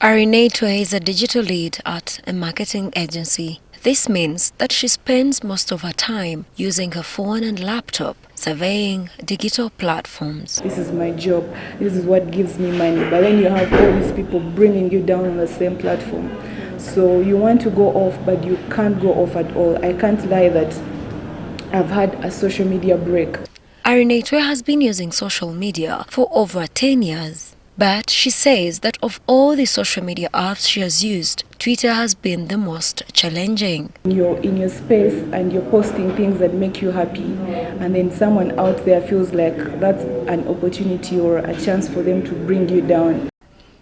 Arinetwa is a digital lead at a marketing agency. This means that she spends most of her time using her phone and laptop, surveying digital platforms. This is my job, this is what gives me money, but then you have all these people bringing you down on the same platform. So you want to go off, but you can't go off at all. I can't lie that I've had a social media break. Arinetwa has been using social media for over 10 years. But she says that of all the social media apps she has used, Twitter has been the most challenging. You're in your space and you're posting things that make you happy, and then someone out there feels like that's an opportunity or a chance for them to bring you down.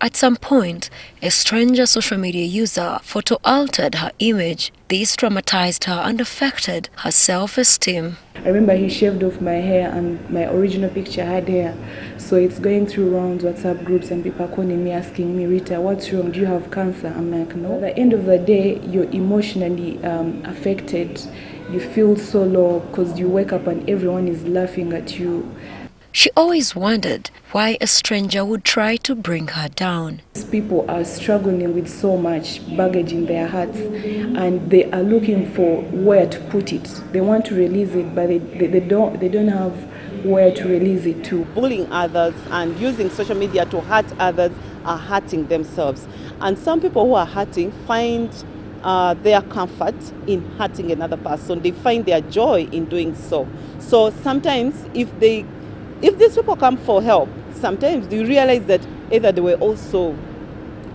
At some point, a stranger social media user photo-altered her image. This traumatized her and affected her self-esteem. I remember he shaved off my hair and my original picture had hair. So it's going through rounds, WhatsApp groups, and people calling me, asking me, Rita, what's wrong? Do you have cancer? I'm like, no. At the end of the day, you're emotionally affected. You feel so low because you wake up and everyone is laughing at you. She always wondered why a stranger would try to bring her down. People are struggling with so much baggage in their hearts, and they are looking for where to put it. They want to release it, but they don't have where to release it to. Bullying others and using social media to hurt others are hurting themselves. And some people who are hurting find their comfort in hurting another person. They find their joy in doing so. So sometimes if these people come for help, sometimes you realize that either they were also,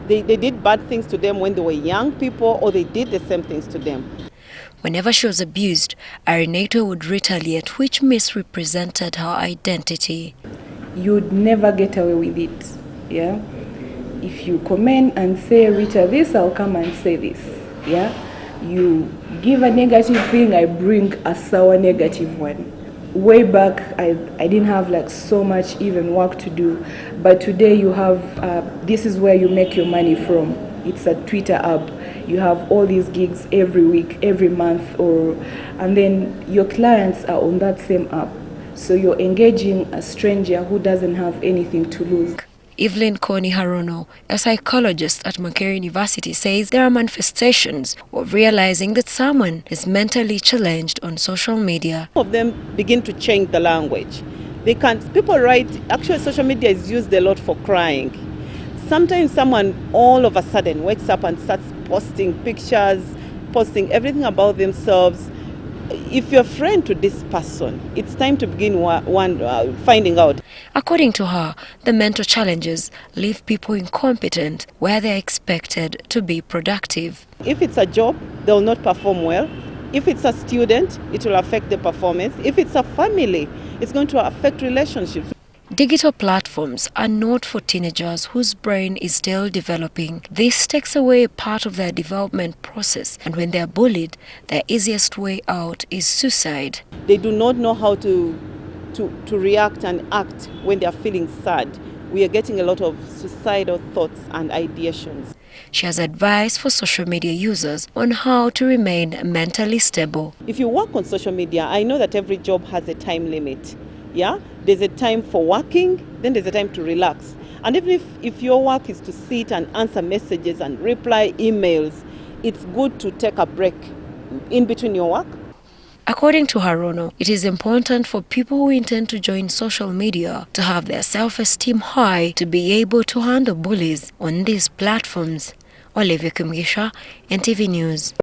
they did bad things to them when they were young people, or they did the same things to them. Whenever she was abused, Arinetwa would retaliate, which misrepresented her identity. You'd never get away with it, yeah? If you comment and say, Rita, this, I'll come and say this, yeah? You give a negative thing, I bring a sour negative one. Way back, I didn't have like so much even work to do, but today you have, this is where you make your money from. It's a Twitter app. You have all these gigs every week, every month, and then your clients are on that same app. So you're engaging a stranger who doesn't have anything to lose. Evelyn Koni Harono, a psychologist at Makerere University, says there are manifestations of realizing that someone is mentally challenged on social media. Some of them begin to change the language. People write, actually social media is used a lot for crying. Sometimes someone all of a sudden wakes up and starts posting pictures, posting everything about themselves. If you're a friend to this person, it's time to begin finding out. According to her, the mental challenges leave people incompetent where they're expected to be productive. If it's a job, they'll not perform well. If it's a student, it will affect the performance. If it's a family, it's going to affect relationships. Digital platforms are not for teenagers whose brain is still developing. This takes away part of their development process, and when they are bullied, their easiest way out is suicide. They do not know how to react and act when they are feeling sad. We are getting a lot of suicidal thoughts and ideations. She has advice for social media users on how to remain mentally stable. If you work on social media, I know that every job has a time limit. Yeah, there's a time for working, then there's a time to relax. And even if your work is to sit and answer messages and reply emails, it's good to take a break in between your work. According to Harono, it is important for people who intend to join social media to have their self-esteem high to be able to handle bullies on these platforms. Olivia Kumgisha, NTV News.